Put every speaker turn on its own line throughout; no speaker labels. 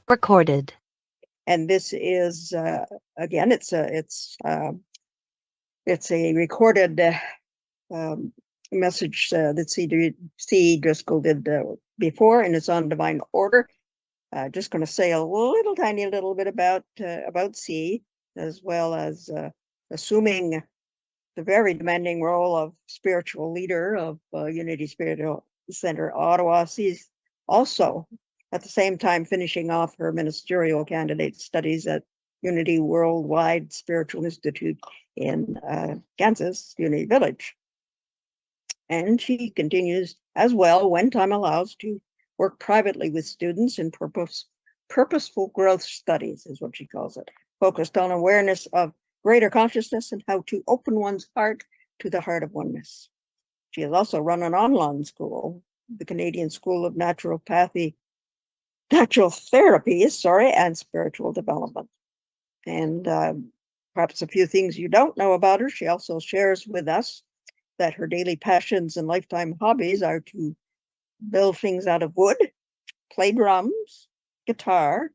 Recorded.
And this is again, it's a recorded message that Cee Driskell did before, and it's on divine order. Just going to say a tiny little bit about Cee, as well as assuming the very demanding role of spiritual leader of Unity Spiritual Center Ottawa. She's also at the same time finishing off her ministerial candidate studies at Unity Worldwide Spiritual Institute in Kansas, Unity Village. And she continues as well, when time allows, to work privately with students in purposeful growth studies, is what she calls it, focused on awareness of greater consciousness and how to open one's heart to the heart of oneness. She has also run an online school, the Canadian School of Natural Therapy, and Spiritual Development. And perhaps a few things you don't know about her. She also shares with us that her daily passions and lifetime hobbies are to build things out of wood, play drums, guitar,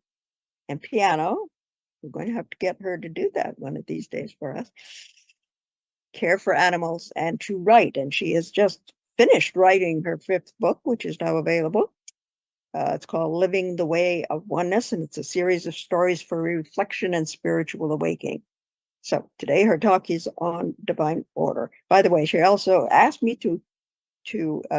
and piano. We're going to have to get her to do that one of these days for us. Care for animals, and to write. And she has just finished writing her 5th book, which is now available. It's called Living the Way of Oneness, and it's a series of stories for reflection and spiritual awakening. So today her talk is on divine order. By the way, she also asked me to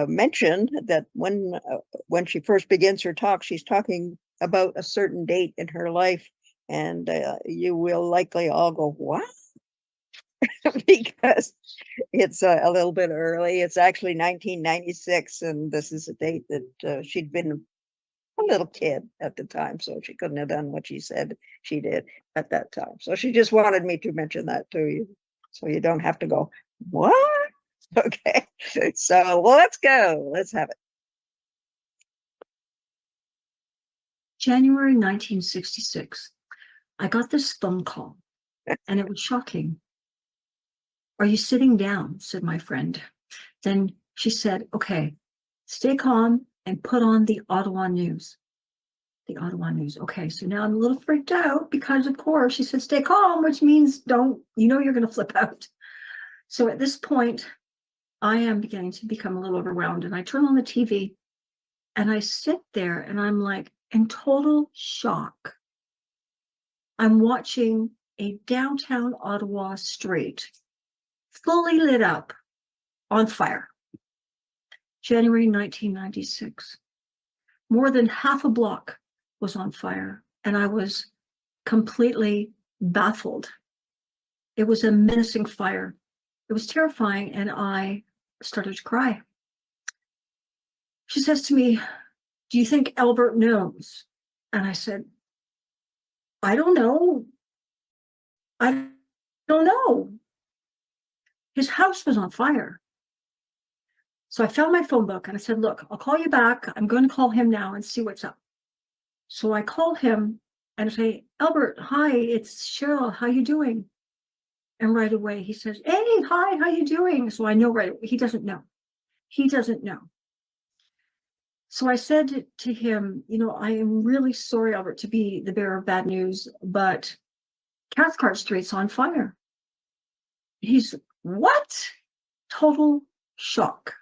mention that when she first begins her talk, she's talking about a certain date in her life, and you will likely all go, what? Because it's a little bit early. It's actually 1996, and this is a date that she'd been a little kid at the time, so she couldn't have done what she said she did at that time. So she just wanted me to mention that to you, so you don't have to go, what? Okay, so let's go. Let's have it.
January 1966. I got this phone call, and it was shocking. Are you sitting down? Said my friend. Then she said, okay, stay calm and put on the Ottawa news. The Ottawa news. Okay, so now I'm a little freaked out because, of course, she said, stay calm, which means you're going to flip out. So at this point, I am beginning to become a little overwhelmed, and I turn on the TV and I sit there and I'm like in total shock. I'm watching a downtown Ottawa street fully lit up on fire. January 1996. More than half a block was on fire, and I was completely baffled. It was a menacing fire. It was terrifying, and I started to cry. She says to me, do you think Albert knows? And I said, I don't know. I don't know. His house was on fire. So I found my phone book and I said, look, I'll call you back. I'm going to call him now and see what's up. So I call him and I say, Albert, hi, it's Cheryl. How you doing? And right away he says, hey, hi, how you doing? So I know right away, he doesn't know. He doesn't know. So I said to him, I am really sorry, Albert, to be the bearer of bad news, but Cathcart Street's on fire. He's, what? Total shock.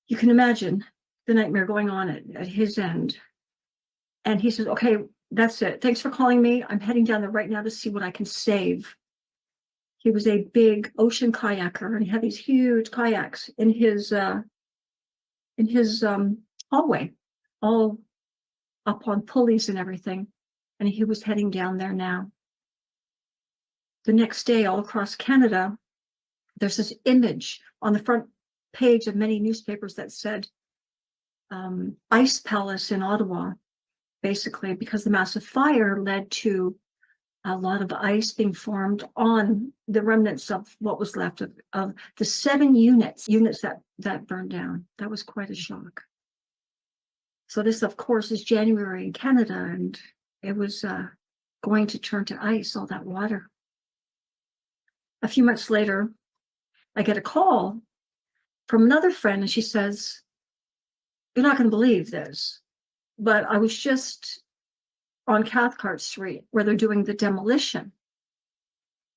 You can imagine the nightmare going on at his end. And he says, okay, that's it. Thanks for calling me. I'm heading down there right now to see what I can save. He was a big ocean kayaker, and he had these huge kayaks in his hallway, all up on pulleys and everything. And he was heading down there now. The next day, all across Canada, there's this image on the front page of many newspapers that said ice palace in Ottawa, basically because the massive fire led to a lot of ice being formed on the remnants of what was left of the 7 units that burned down. That was quite a shock. So this, of course, is January in Canada, and it was going to turn to ice, all that water. A few months later, I get a call from another friend, and she says, you're not going to believe this. but I was just on Cathcart Street where they're doing the demolition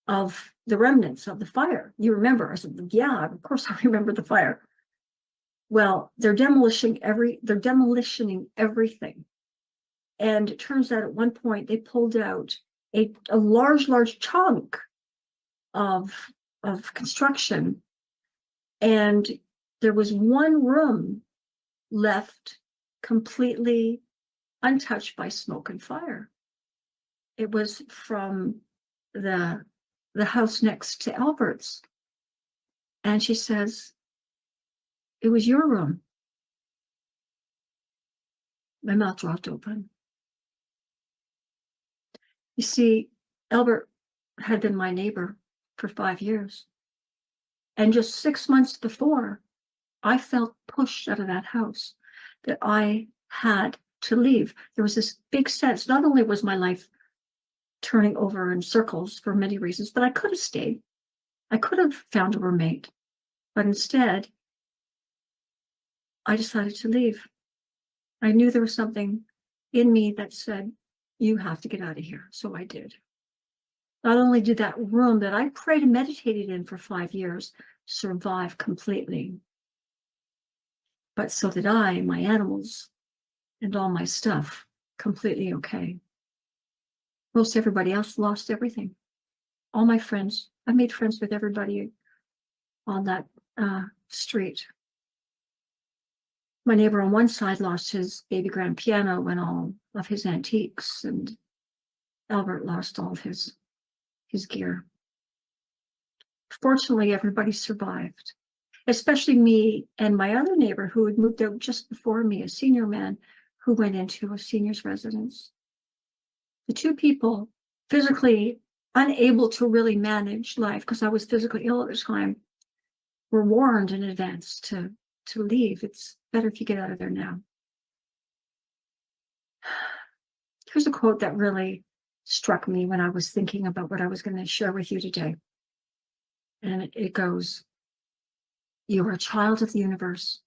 of the remnants of the fire. You remember? I said, yeah, of course I remember the fire. Well, they're demolishing everything. And it turns out at one point they pulled out a large chunk of construction. And there was one room left completely untouched by smoke and fire. It was from the house next to Albert's. And she says, it was your room. My mouth dropped open. You see, Albert had been my neighbor for 5 years. And just 6 months before, I felt pushed out of that house, that I had to leave. There was this big sense, not only was my life turning over in circles for many reasons, but I could have stayed. I could have found a roommate. But instead, I decided to leave. I knew there was something in me that said, you have to get out of here. So I did. Not only did that room that I prayed and meditated in for 5 years survive completely, but so did I, my animals, and all my stuff completely okay. Most everybody else lost everything. All my friends, I made friends with everybody on that street. My neighbor on one side lost his baby grand piano and all of his antiques, and Albert lost all of his gear. Fortunately, everybody survived, especially me and my other neighbor who had moved out just before me, a senior man who went into a senior's residence. The two people physically unable to really manage life, because I was physically ill at the time, were warned in advance to leave. It's better if you get out of there now. Here's a quote that really struck me when I was thinking about what I was going to share with you today. And it goes, you are a child of the universe,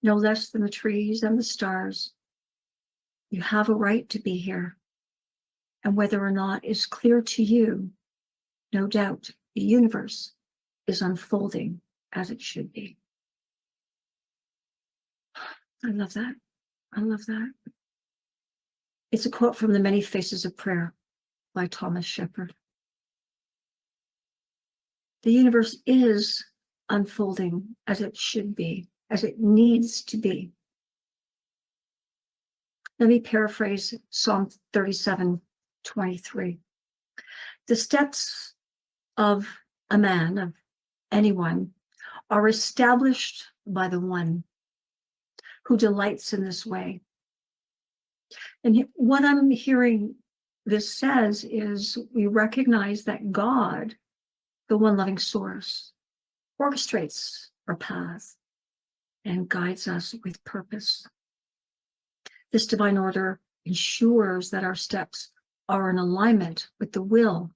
no less than the trees and the stars. You have a right to be here. And whether or not is clear to you, no doubt the universe is unfolding as it should be. I love that. I love that. It's a quote from The Many Faces of Prayer by Thomas Shepard. The universe is unfolding as it should be, as it needs to be. Let me paraphrase Psalm 37:23. The steps of a man, of anyone, are established by the one who delights in this way. And what I'm hearing this says is we recognize that God, the one loving source, orchestrates our path and guides us with purpose. This divine order ensures that our steps are in alignment with the will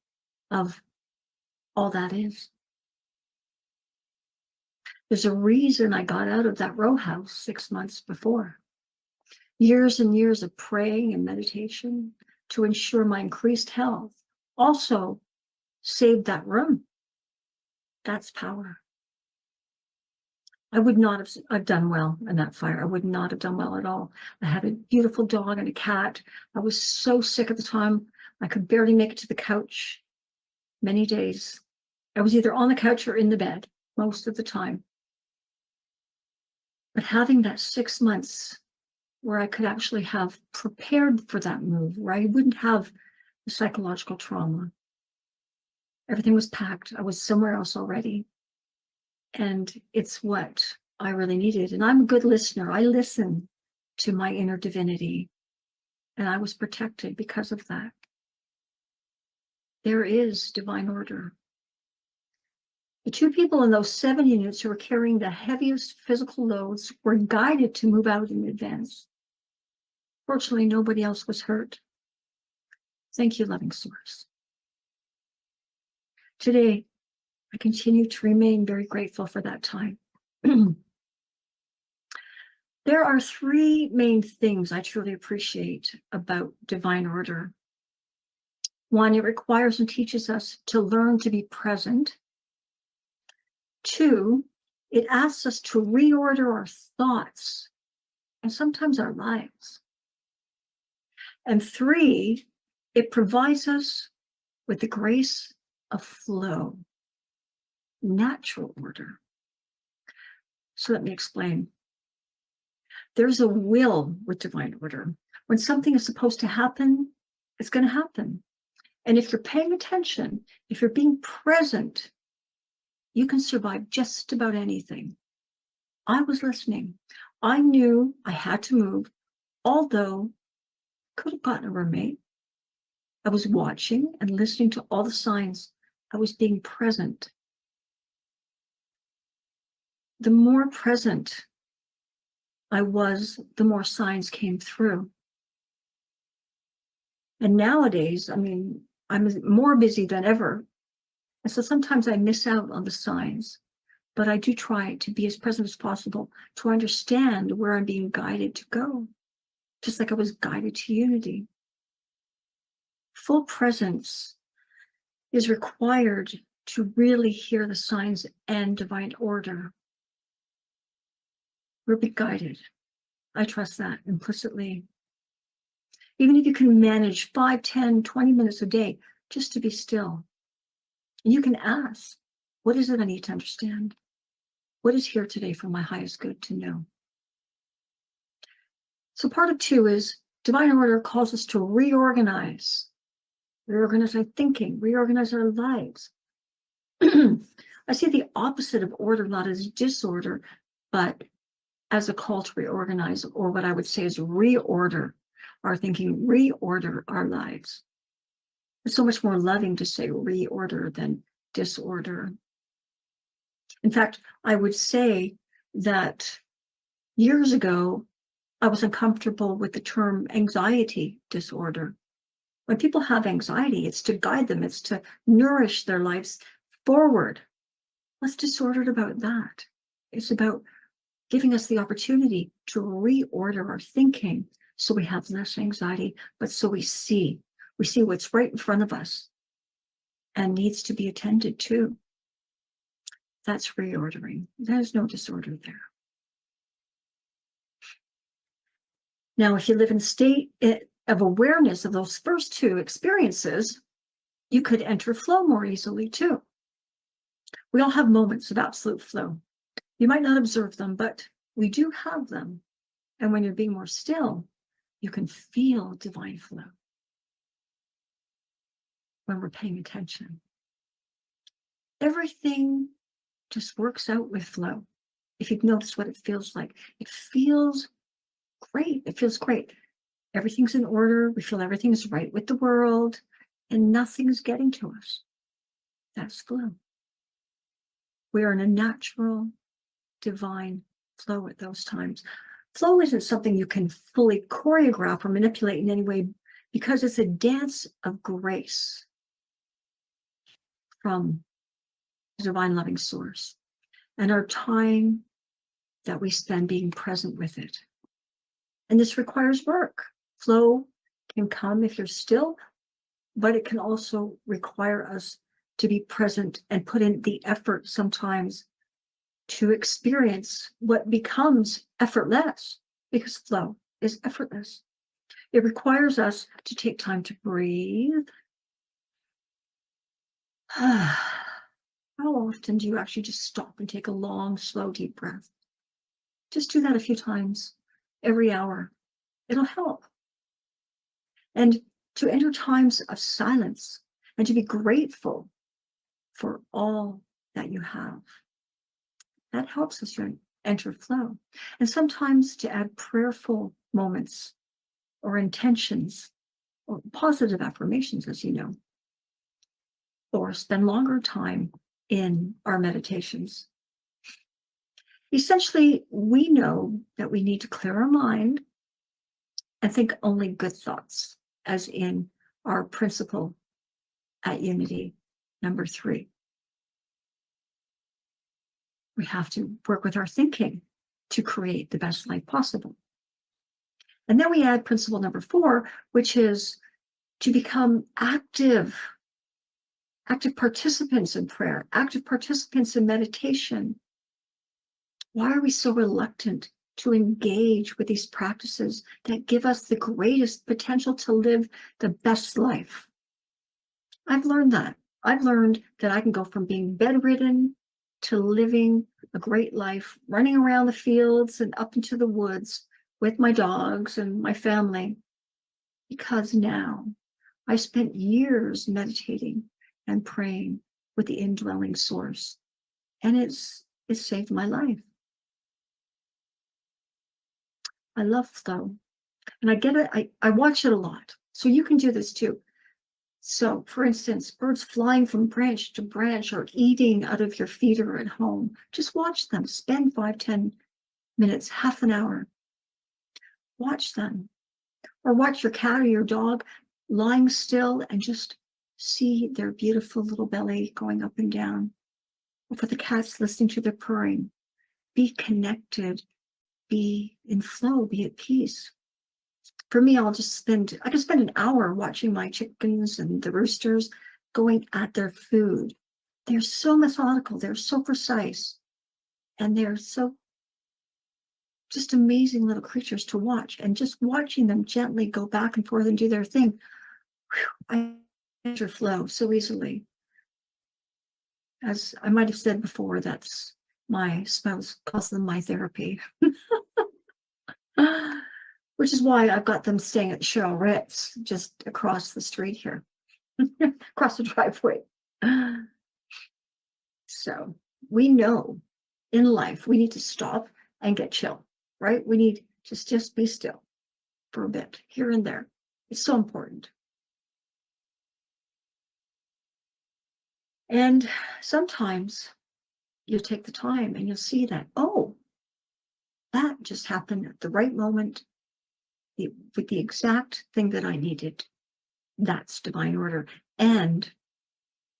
of all that is. There's a reason I got out of that row house 6 months before. Years and years of praying and meditation to ensure my increased health also saved that room. That's power. I would not have done well in that fire. I would not have done well at all. I had a beautiful dog and a cat. I was so sick at the time. I could barely make it to the couch many days. I was either on the couch or in the bed most of the time. But having that 6 months where I could actually have prepared for that move, where I wouldn't have the psychological trauma. Everything was packed. I was somewhere else already. And it's what I really needed. And I'm a good listener. I listen to my inner divinity. And I was protected because of that. There is divine order. The two people in those 7 units who were carrying the heaviest physical loads were guided to move out in advance. Fortunately, nobody else was hurt. Thank you, loving source. Today, I continue to remain very grateful for that time. There are three main things I truly appreciate about divine order. One, it requires and teaches us to learn to be present. Two, it asks us to reorder our thoughts and sometimes our lives. And three, it provides us with the grace of flow, natural order. So let me explain. There's a will with divine order. When something is supposed to happen, it's going to happen. And if you're paying attention, if you're being present, you can survive just about anything. I was listening. I knew I had to move, although I could have gotten a roommate. I was watching and listening to all the signs. I was being present. The more present I was, the more signs came through. And nowadays, I mean, I'm more busy than ever. And so sometimes I miss out on the signs, but I do try to be as present as possible to understand where I'm being guided to go, just like I was guided to unity. Full presence is required to really hear the signs and divine order. We're being guided. I trust that implicitly. Even if you can manage 5, 10, 20 minutes a day just to be still, and you can ask, what is it I need to understand? What is here today for my highest good to know? So part of 2 is divine order calls us to reorganize our thinking, reorganize our lives. I see the opposite of order not as disorder, but as a call to reorganize, or what I would say is reorder our thinking, reorder our lives. It's so much more loving to say reorder than disorder. In fact, I would say that years ago, I was uncomfortable with the term anxiety disorder. When people have anxiety, it's to guide them, it's to nourish their lives forward. What's disordered about that? It's about giving us the opportunity to reorder our thinking so we have less anxiety, but so we see what's right in front of us and needs to be attended to. That's reordering. There's no disorder there. Now, if you live in a state of awareness of those first 2 experiences, you could enter flow more easily too. We all have moments of absolute flow. You might not observe them, but we do have them. And when you're being more still, you can feel divine flow when we're paying attention. Everything just works out with flow. If you've noticed what it feels like, it feels great. It feels great. Everything's in order. We feel everything's right with the world and nothing's getting to us. That's flow. We are in a natural, divine flow at those times. Flow isn't something you can fully choreograph or manipulate in any way because it's a dance of grace from the divine loving source and our time that we spend being present with it. And this requires work. Flow can come if you're still, but it can also require us to be present and put in the effort sometimes to experience what becomes effortless, because flow is effortless. It requires us to take time to breathe. How often do you actually just stop and take a long, slow, deep breath? Just do that a few times every hour. It'll help. And to enter times of silence and to be grateful for all that you have. That helps us to enter flow. And sometimes to add prayerful moments or intentions or positive affirmations, as you know, or spend longer time in our meditations. Essentially, we know that we need to clear our mind and think only good thoughts, as in our principle at Unity, number 3. We have to work with our thinking to create the best life possible. And then we add principle number 4, which is to become active participants in prayer, active participants in meditation. Why are we so reluctant to engage with these practices that give us the greatest potential to live the best life? I've learned that. I've learned that I can go from being bedridden to living a great life, running around the fields and up into the woods with my dogs and my family, because now I spent years meditating and praying with the indwelling source, and it's saved my life. I love flow, and I get it. I watch it a lot, so you can do this too. So, for instance, birds flying from branch to branch or eating out of your feeder at home. Just watch them. Spend 5-10 minutes, half an hour. Watch them. Or watch your cat or your dog lying still and just see their beautiful little belly going up and down. Or for the cats, listening to their purring. Be connected. Be in flow. Be at peace. For me, I can spend an hour watching my chickens and the roosters going at their food. They're so methodical. They're so precise. And they're so just amazing little creatures to watch. And just watching them gently go back and forth and do their thing, I enter flow so easily. As I might have said before, that's my spouse calls them my therapy. Which is why I've got them staying at the Cheryl Ritz just across the street here, across the driveway. So we know in life we need to stop and get chill, right? We need to just be still for a bit here and there. It's so important. And sometimes you'll take the time and you'll see that, oh, that just happened at the right moment. With the exact thing that I needed. That's divine order. And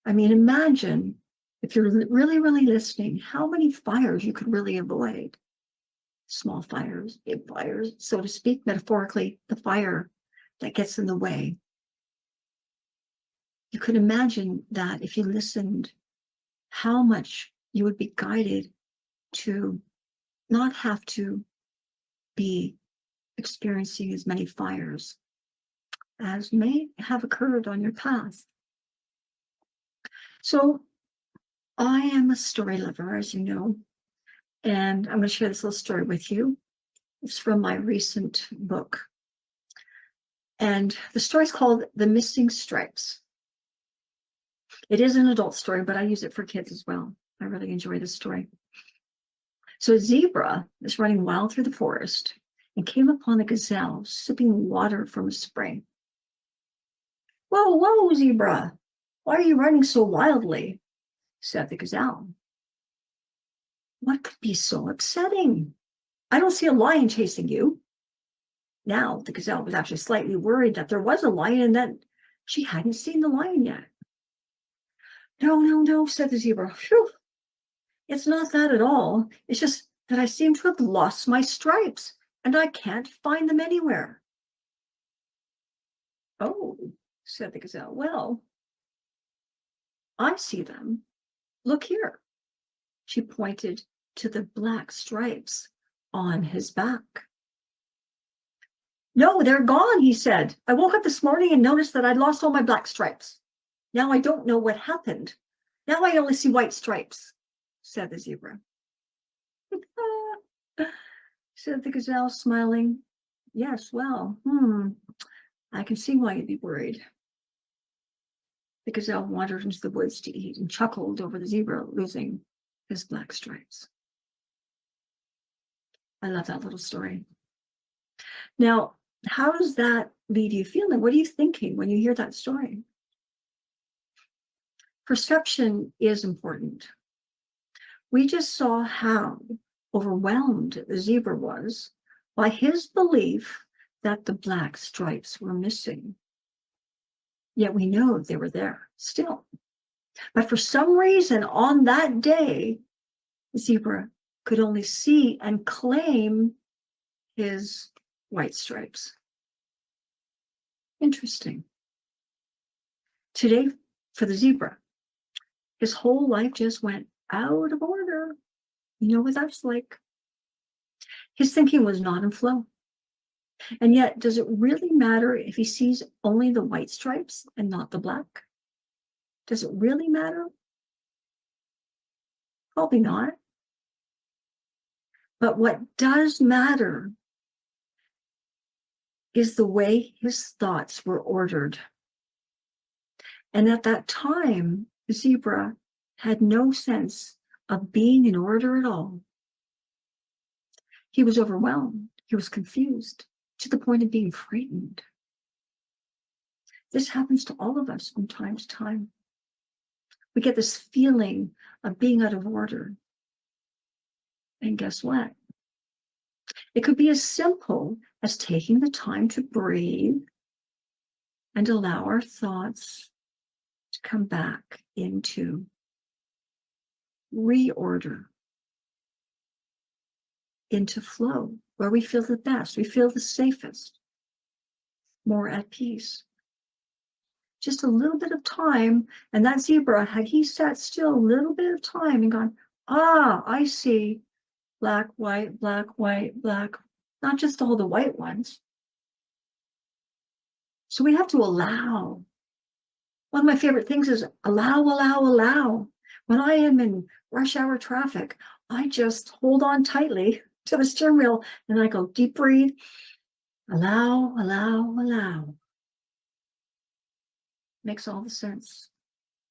I mean, imagine if you're really, really listening, how many fires you could really avoid. Small fires, big fires, so to speak, metaphorically, the fire that gets in the way. You could imagine that if you listened, how much you would be guided to not have to be experiencing as many fires as may have occurred on your path. So I am a story lover, as you know, and I'm going to share this little story with you. It's from my recent book. And the story is called The Missing Stripes. It is an adult story, but I use it for kids as well. I really enjoy this story. So a zebra is running wild through the forest and came upon a gazelle sipping water from a spring. "Whoa, whoa, zebra, why are you running so wildly?" said the gazelle. "What could be so upsetting? I don't see a lion chasing you." Now, the gazelle was actually slightly worried that there was a lion and that she hadn't seen the lion yet. No, said the zebra. "Phew. It's not that at all. It's just that I seem to have lost my stripes and I can't find them anywhere." "Oh," said the gazelle, "well, I see them. Look here." She pointed to the black stripes on his back. "No, they're gone," he said. "I woke up this morning and noticed that I'd lost all my black stripes. Now I don't know what happened. Now I only see white stripes," said the zebra. Said the gazelle, smiling. "Yes, well, I can see why you'd be worried." The gazelle wandered into the woods to eat and chuckled over the zebra losing his black stripes. I love that little story. Now, how does that leave you feeling? What are you thinking when you hear that story? Perception is important. We just saw how overwhelmed the zebra was by his belief that the black stripes were missing. Yet we know they were there still. But for some reason on that day, the zebra could only see and claim his white stripes. Interesting. Today, for the zebra, his whole life just went out of order. You know what that's like? His thinking was not in flow. And yet, does it really matter if he sees only the white stripes and not the black? Does it really matter? Probably not. But what does matter is the way his thoughts were ordered. And at that time, the zebra had no sense of being in order at all. He was overwhelmed. He was confused to the point of being frightened. This happens to all of us from time to time. We get this feeling of being out of order. And guess what? It could be as simple as taking the time to breathe and allow our thoughts to come back into reorder, into flow, where we feel the best, we feel the safest, more at peace. Just a little bit of time, and that zebra, had he sat still a little bit of time and gone, I see, black, white, black, white, black, not just all the white ones. So we have to allow. One of my favorite things is allow, allow, allow. When I am in rush hour traffic, I just hold on tightly to the steering wheel and I go deep breathe, allow, allow, allow. Makes all the sense.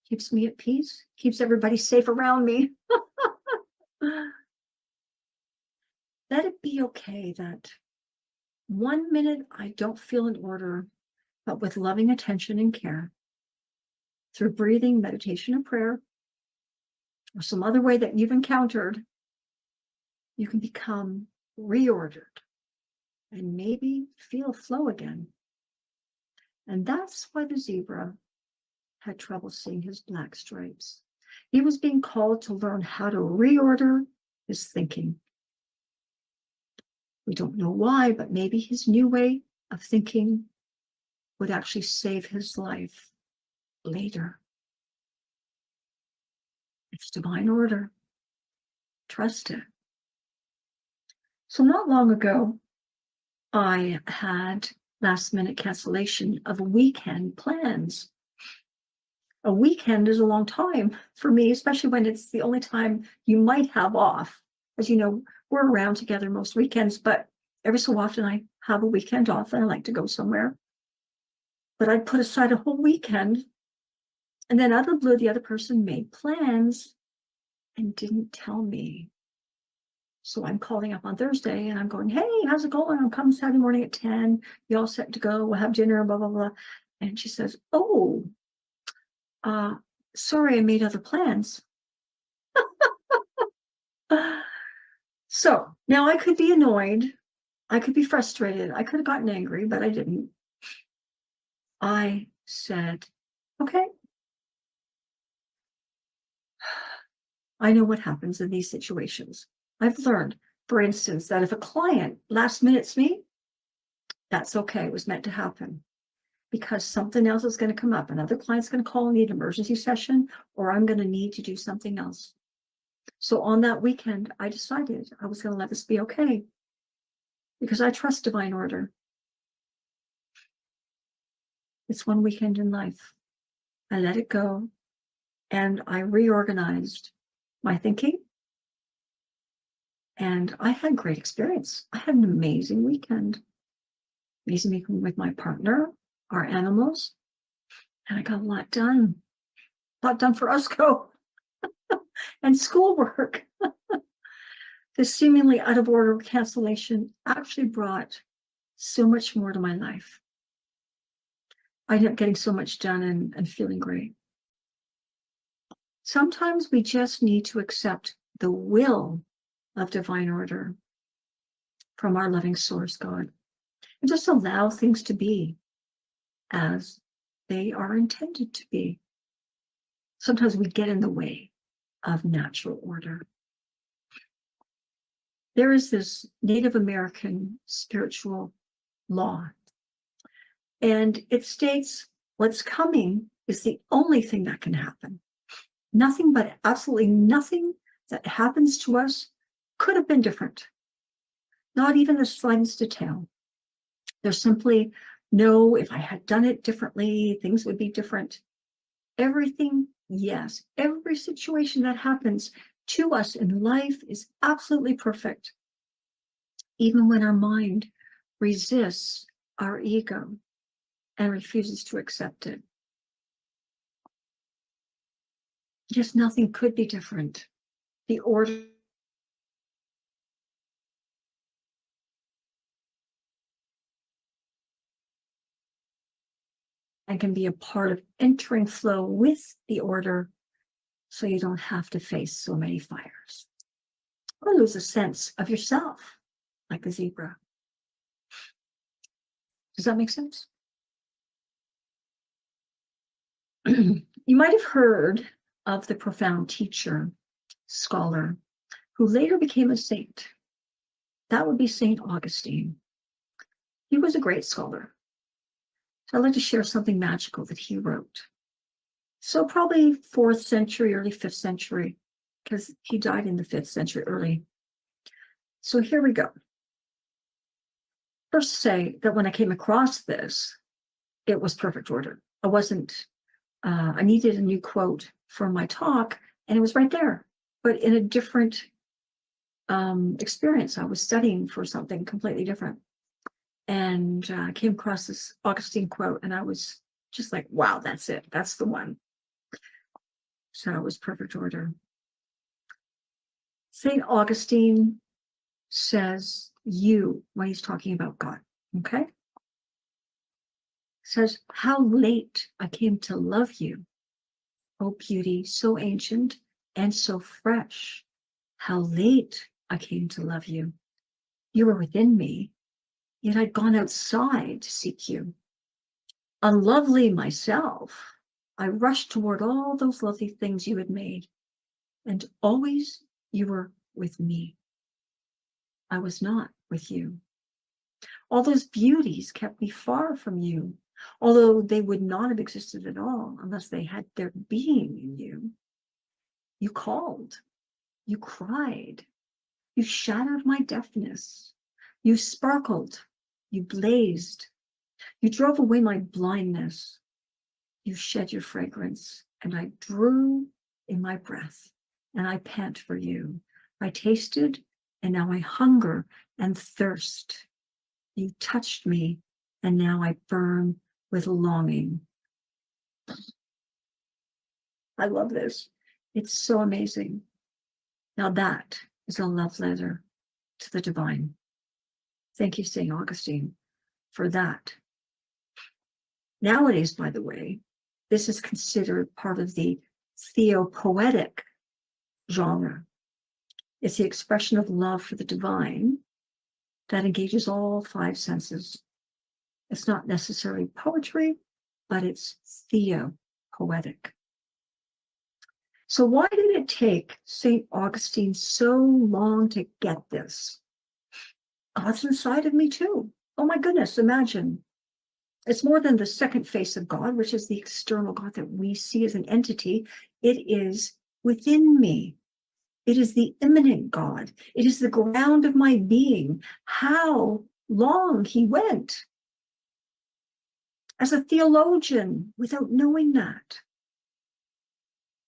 Keeps me at peace, keeps everybody safe around me. Let it be okay that 1 minute I don't feel in order, but with loving attention and care, through breathing, meditation, and prayer, or some other way that you've encountered, you can become reordered and maybe feel flow again. And that's why the zebra had trouble seeing his black stripes. He was being called to learn how to reorder his thinking. We don't know why, but maybe his new way of thinking would actually save his life later. It's divine order. Trust it. So not long ago, I had last-minute cancellation of weekend plans. A weekend is a long time for me, especially when it's the only time you might have off. As you know, we're around together most weekends, but every so often I have a weekend off and I like to go somewhere. But I'd put aside a whole weekend, and then out of the blue, the other person made plans and didn't tell me. So I'm calling up on Thursday and I'm going, hey, how's it going? I'm coming Saturday morning at 10. You all set to go? We'll have dinner, blah, blah, blah. And she says, sorry, I made other plans. So now I could be annoyed. I could be frustrated. I could have gotten angry, but I didn't. I said, okay. I know what happens in these situations. I've learned, for instance, that if a client last minutes me, that's okay. It was meant to happen because something else is going to come up. Another client's going to call and need an emergency session, or I'm going to need to do something else. So on that weekend, I decided I was going to let this be okay because I trust divine order. It's one weekend in life. I let it go and I reorganized my thinking. And I had great experience. I had an amazing weekend. Amazing weekend with my partner, our animals, and I got a lot done. A lot done for USCO and schoolwork. This seemingly out of order cancellation actually brought so much more to my life. I ended up getting so much done and feeling great. Sometimes we just need to accept the will of divine order from our loving source, God, and just allow things to be as they are intended to be. Sometimes we get in the way of natural order. there is this Native American spiritual law, and it states what's coming is the only thing that can happen. Nothing, but absolutely nothing that happens to us could have been different. Not even the slightest detail. There's simply no, if I had done it differently, things would be different. Everything, yes, every situation that happens to us in life is absolutely perfect. Even when our mind resists our ego and refuses to accept it. Just nothing could be different. The order and can be a part of entering flow with the order so you don't have to face so many fires or lose a sense of yourself like a zebra. Does that make sense? You might have heard of the profound teacher, scholar, who later became a saint. That would be St. Augustine. He was a great scholar. So I'd like to share something magical that he wrote. So probably 4th century, early 5th century, because he died in the 5th century early. So here we go. First say that when I came across this, it was perfect order. I needed a new quote for my talk, and it was right there, but in a different experience. I was studying for something completely different, and I came across this Augustine quote, and I was just like, wow, that's it. That's the one. So it was perfect order. St. Augustine says you when he's talking about God, okay? Says, how late I came to love you, O beauty so ancient and so fresh. How late I came to love you. You were within me, yet I'd gone outside to seek you. Unlovely myself, I rushed toward all those lovely things you had made, and always you were with me. I was not with you. All those beauties kept me far from you, although they would not have existed at all unless they had their being in you. You called, you cried, you shattered my deafness, you sparkled, you blazed, you drove away my blindness, you shed your fragrance, and I drew in my breath, and I pant for you. I tasted, and now I hunger and thirst. You touched me, and now I burn with longing. I love this. It's so amazing. Now that is a love letter to the divine. Thank you, St. Augustine, for that. Nowadays, by the way, this is considered part of the theopoetic genre. It's the expression of love for the divine that engages all 5 senses. It's not necessarily poetry, but it's theopoetic. So why did it take St. Augustine so long to get this? God's inside of me too. Oh my goodness, imagine. It's more than the second face of God, which is the external God that we see as an entity. It is within me. It is the immanent God. It is the ground of my being. How long he went as a theologian without knowing that.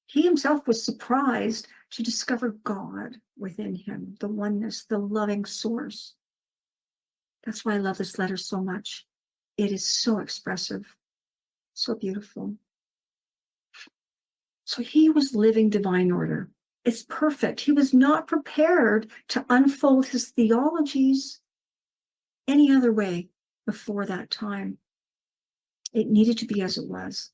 He himself was surprised to discover God within him, the oneness, the loving source. That's why I love this letter so much. It is so expressive, so beautiful. So he was living divine order. It's perfect. He was not prepared to unfold his theologies any other way before that time. It needed to be as it was.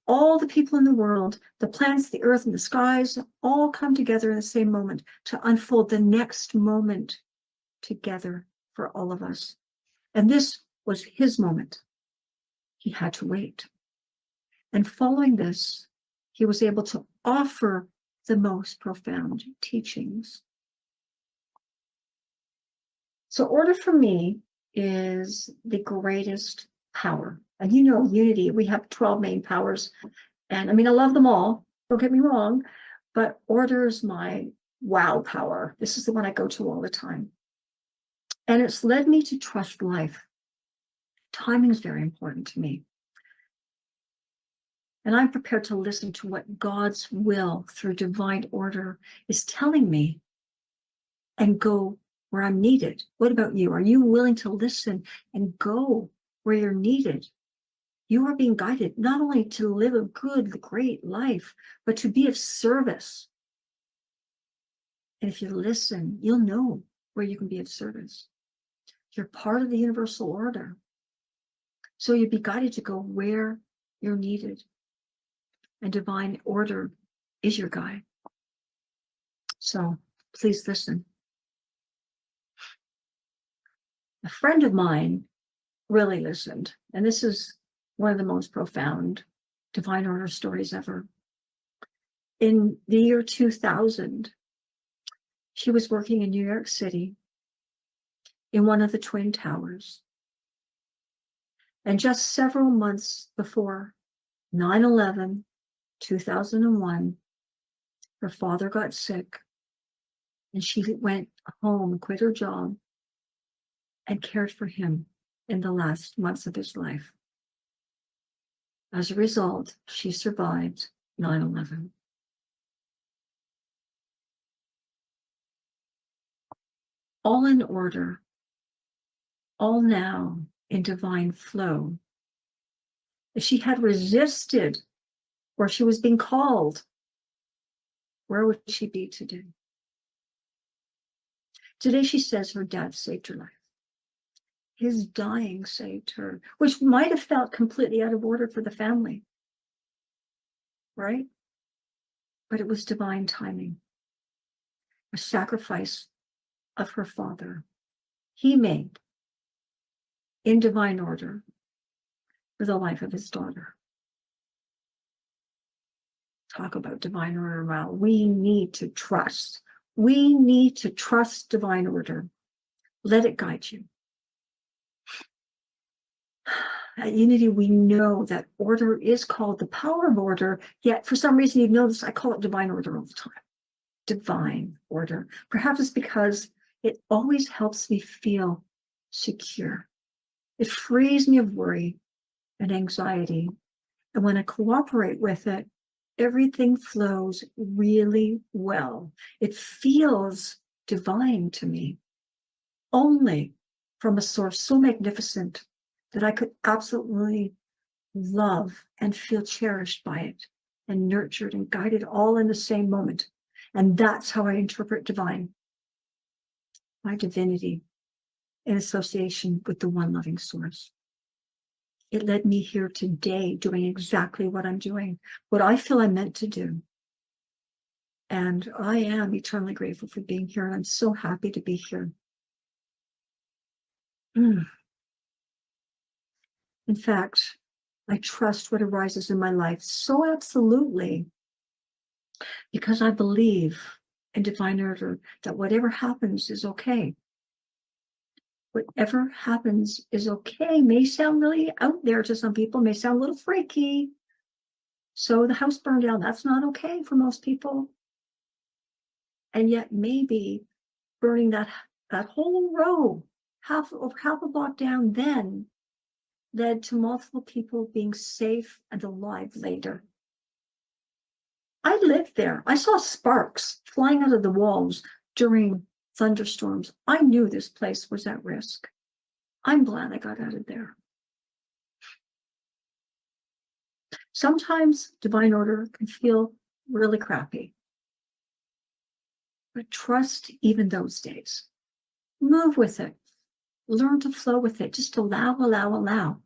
All the people in the world, the planets, the earth, and the skies, all come together in the same moment to unfold the next moment together for all of us. And this was his moment. He had to wait. And following this, he was able to offer the most profound teachings. So order for me is the greatest power. And you know, unity, we have 12 main powers. And I mean, I love them all, don't get me wrong, but order is my wow power. This is the one I go to all the time. And it's led me to trust life. Timing is very important to me. And I'm prepared to listen to what God's will through divine order is telling me and go where I'm needed. What about you? Are you willing to listen and go where you're needed? You are being guided not only to live a good, great life, but to be of service. And if you listen, you'll know where you can be of service. You're part of the universal order. So you'd be guided to go where you're needed. And divine order is your guide. So please listen. A friend of mine really listened. And this is one of the most profound divine order stories ever. In the year 2000, she was working in New York City in one of the Twin Towers. And just several months before 9/11, 2001, her father got sick and she went home, quit her job, and cared for him in the last months of his life. As a result, she survived 9/11. All in order, all now in divine flow. If she had resisted where she was being called, where would she be today? Today, she says her dad saved her life. His dying saved her, which might have felt completely out of order for the family, right? But it was divine timing, a sacrifice of her father he made in divine order for the life of his daughter. Talk about divine order. Well, we need to trust. We need to trust divine order. Let it guide you. At Unity, we know that order is called the power of order, yet for some reason you've noticed I call it divine order all the time. Divine order. Perhaps it's because it always helps me feel secure. It frees me of worry and anxiety. And when I cooperate with it, everything flows really well. It feels divine to me, only from a source so magnificent that I could absolutely love and feel cherished by it and nurtured and guided all in the same moment. And that's how I interpret divine, my divinity in association with the one loving source. It led me here today doing exactly what I'm doing, what I feel I'm meant to do. And I am eternally grateful for being here. And I'm so happy to be here. In fact, I trust what arises in my life so absolutely because I believe in divine order that whatever happens is okay. Whatever happens is okay. May sound really out there to some people, may sound a little freaky. So the house burned down, that's not okay for most people. And yet maybe burning that whole row, half a block down then, led to multiple people being safe and alive later. I lived there. I saw sparks flying out of the walls during thunderstorms. I knew this place was at risk. I'm glad I got out of there. Sometimes divine order can feel really crappy. But trust even those days. Move with it. Learn to flow with it. Just allow.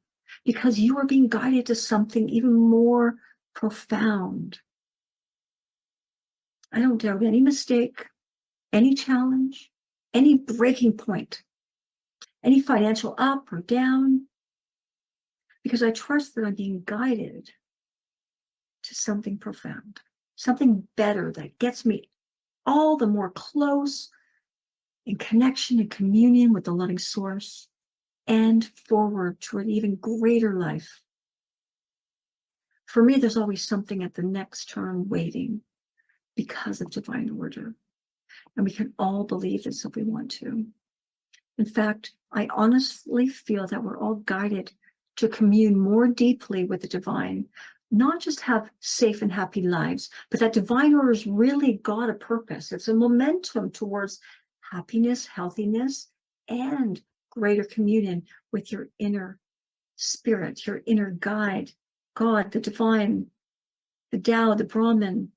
Because you are being guided to something even more profound. I don't doubt any mistake, any challenge, any breaking point, any financial up or down, because I trust that I'm being guided to something profound, something better that gets me all the more close in connection and communion with the loving source, and forward to an even greater life. For me, there's always something at the next turn waiting because of divine order. And we can all believe this if we want to. In fact, I honestly feel that we're all guided to commune more deeply with the divine, not just have safe and happy lives, but that divine order has really got a purpose. It's a momentum towards happiness, healthiness, and greater communion with your inner spirit, your inner guide, God, the divine, the Tao, the Brahman,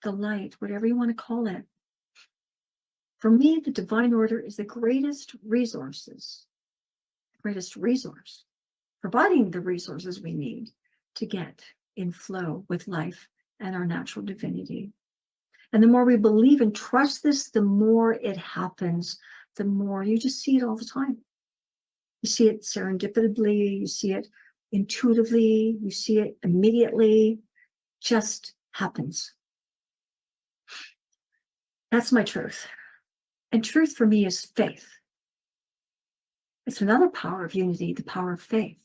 the light, whatever you want to call it. For me, the divine order is the greatest resource, providing the resources we need to get in flow with life and our natural divinity. And the more we believe and trust this, the more it happens, the more you just see it all the time. You see it serendipitously, you see it intuitively, you see it immediately, just happens. That's my truth. And truth for me is faith. It's another power of unity, the power of faith.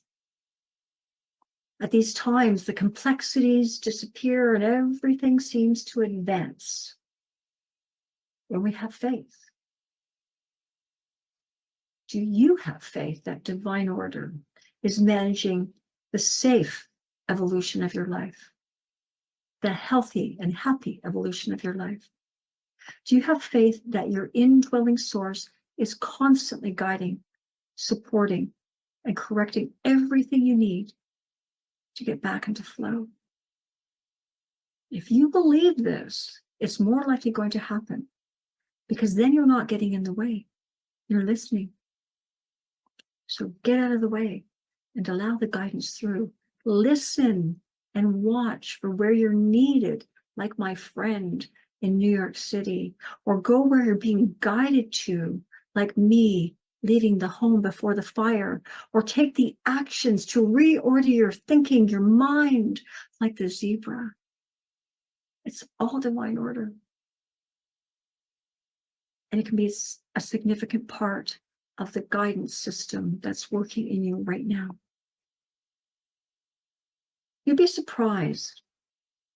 At these times, the complexities disappear and everything seems to advance when we have faith. Do you have faith that divine order is managing the safe evolution of your life, the healthy and happy evolution of your life? Do you have faith that your indwelling source is constantly guiding, supporting, and correcting everything you need to get back into flow? If you believe this, it's more likely going to happen, because then you're not getting in the way. You're listening. So get out of the way and allow the guidance through. Listen and watch for where you're needed, like my friend in New York City, or go where you're being guided to, like me leaving the home before the fire, or take the actions to reorder your thinking, your mind, like the zebra. It's all divine order. And it can be a significant part of the guidance system that's working in you right now. You'd be surprised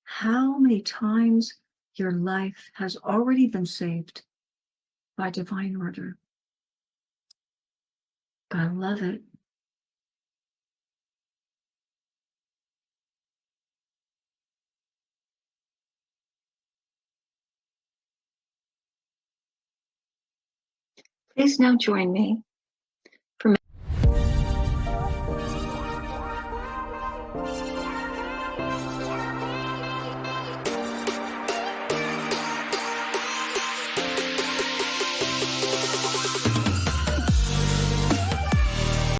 how many times your life has already been saved by divine order. I love it. Please now join me